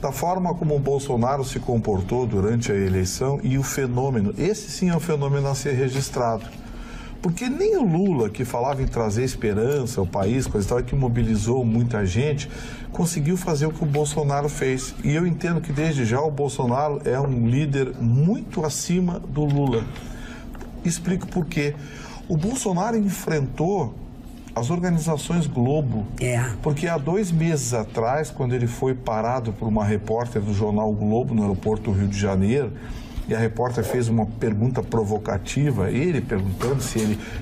da forma como o Bolsonaro se comportou durante a eleição e o fenômeno, esse sim é um fenômeno a ser registrado. Porque nem o Lula, que falava em trazer esperança ao país, coisa e tal, que mobilizou muita gente, conseguiu fazer o que o Bolsonaro fez. E eu entendo que desde já o Bolsonaro é um líder muito acima do Lula. Explico por quê. O Bolsonaro enfrentou as organizações Globo, porque há 2 meses atrás, quando ele foi parado por uma repórter do jornal Globo no aeroporto do Rio de Janeiro, e a repórter fez uma pergunta provocativa, ele perguntando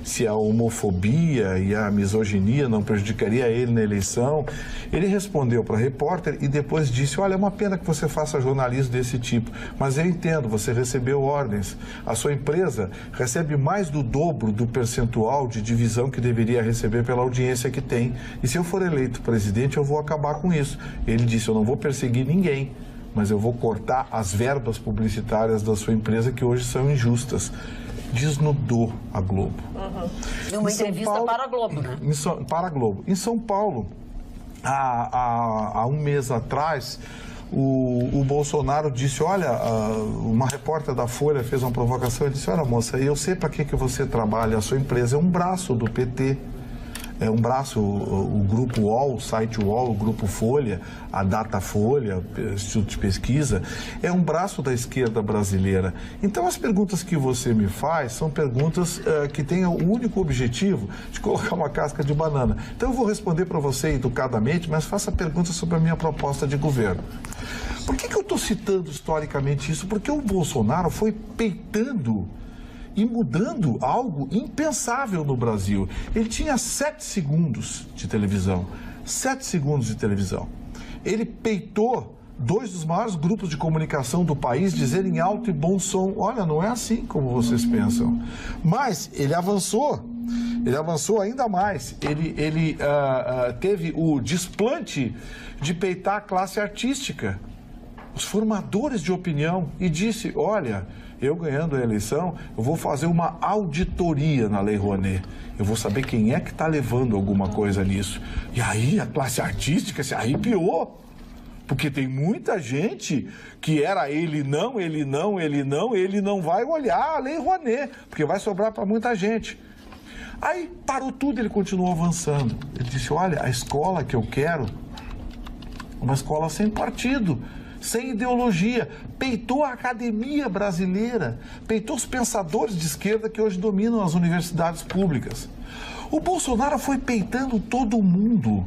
se a homofobia e a misoginia não prejudicaria ele na eleição. Ele respondeu para a repórter e depois disse: olha, é uma pena que você faça jornalismo desse tipo, mas eu entendo, você recebeu ordens. A sua empresa recebe mais do dobro do percentual de divisão que deveria receber pela audiência que tem. E se eu for eleito presidente, eu vou acabar com isso. Ele disse: eu não vou perseguir ninguém, mas eu vou cortar as verbas publicitárias da sua empresa, que hoje são injustas. Desnudou a Globo. Numa entrevista para a Globo, né? Para a Globo. Em São Paulo, há 1 mês atrás, o Bolsonaro disse: olha, uma repórter da Folha fez uma provocação, ele disse: olha, moça, eu sei para que você trabalha, a sua empresa é um braço do PT. É um braço, o Grupo UOL, o site UOL, o Grupo Folha, a Datafolha, o Instituto de Pesquisa, é um braço da esquerda brasileira. Então, as perguntas que você me faz são perguntas que têm o único objetivo de colocar uma casca de banana. Então, eu vou responder para você educadamente, mas faça perguntas sobre a minha proposta de governo. Por que eu estou citando historicamente isso? Porque o Bolsonaro foi peitando e mudando algo impensável no Brasil. Ele tinha 7 segundos de televisão. 7 segundos de televisão. Ele peitou 2 dos maiores grupos de comunicação do país, dizerem em alto e bom som: olha, não é assim como vocês pensam. Mas ele avançou ainda mais. Ele teve o desplante de peitar a classe artística, os formadores de opinião, e disse: olha, eu ganhando a eleição, eu vou fazer uma auditoria na Lei Rouanet. Eu vou saber quem é que está levando alguma coisa nisso. E aí a classe artística se arrepiou. Porque tem muita gente que era ele não vai olhar a Lei Rouanet, porque vai sobrar para muita gente. Aí parou tudo, ele continuou avançando. Ele disse: olha, a escola que eu quero, uma escola sem partido, sem ideologia. Peitou a academia brasileira, peitou os pensadores de esquerda que hoje dominam as universidades públicas. O Bolsonaro foi peitando todo mundo.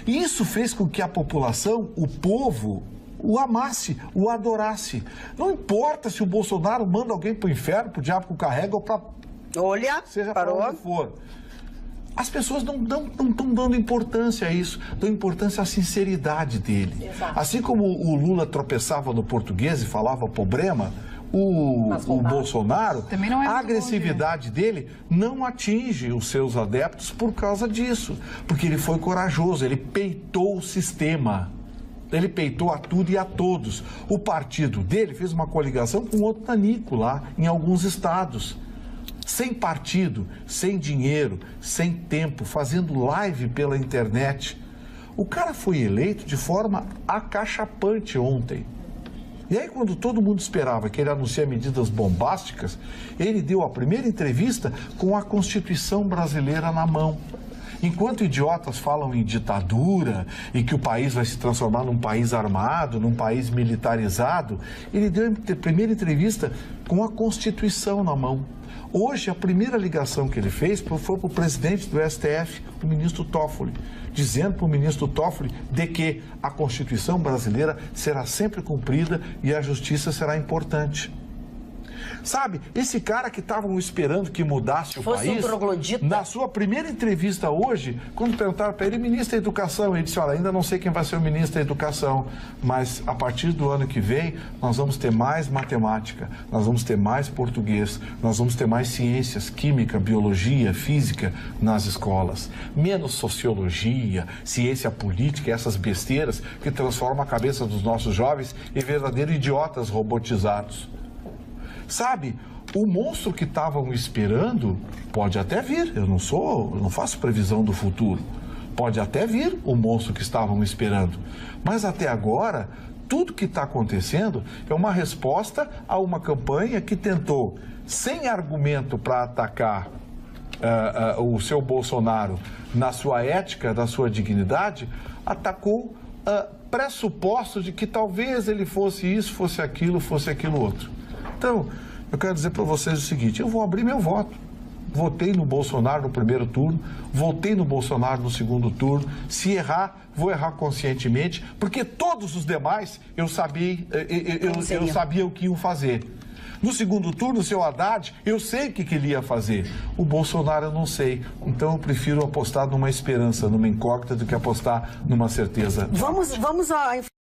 E isso fez com que a população, o povo, o amasse, o adorasse. Não importa se o Bolsonaro manda alguém para o inferno, para o diabo que o carrega, ou para... Olha, seja para onde for. As pessoas não estão dando importância a isso, dão importância à sinceridade dele. Exato. Assim como o Lula tropeçava no português e falava problema, o Bolsonaro, a agressividade dele não atinge os seus adeptos por causa disso. Porque ele foi corajoso, ele peitou o sistema. Ele peitou a tudo e a todos. O partido dele fez uma coligação com outro nanico lá, em alguns estados. Sem partido, sem dinheiro, sem tempo, fazendo live pela internet. O cara foi eleito de forma acachapante ontem. E aí, quando todo mundo esperava que ele anunciasse medidas bombásticas, ele deu a primeira entrevista com a Constituição brasileira na mão. Enquanto idiotas falam em ditadura e que o país vai se transformar num país armado, num país militarizado, ele deu a primeira entrevista com a Constituição na mão. Hoje, a primeira ligação que ele fez foi para o presidente do STF, o ministro Toffoli, dizendo para o ministro Toffoli de que a Constituição brasileira será sempre cumprida e a justiça será importante. Sabe, esse cara que estavam esperando que mudasse o país, na sua primeira entrevista hoje, quando perguntaram para ele, ministro da Educação, ele disse: olha, ainda não sei quem vai ser o ministro da Educação, mas a partir do ano que vem, nós vamos ter mais matemática, nós vamos ter mais português, nós vamos ter mais ciências, química, biologia, física nas escolas, menos sociologia, ciência política, essas besteiras que transformam a cabeça dos nossos jovens em verdadeiros idiotas robotizados. Sabe, o monstro que estavam esperando pode até vir. Eu não faço previsão do futuro. Pode até vir o monstro que estavam esperando. Mas até agora, tudo que está acontecendo é uma resposta a uma campanha que tentou, sem argumento para atacar o seu Bolsonaro na sua ética, na sua dignidade, atacou pressupostos de que talvez ele fosse isso, fosse aquilo outro. Então, eu quero dizer para vocês o seguinte, eu vou abrir meu voto. Votei no Bolsonaro no primeiro turno, votei no Bolsonaro no segundo turno. Se errar, vou errar conscientemente, porque todos os demais eu sabia o que iam fazer. No segundo turno, o seu Haddad, eu sei o que ele ia fazer. O Bolsonaro eu não sei. Então eu prefiro apostar numa esperança, numa incógnita, do que apostar numa certeza. Vamos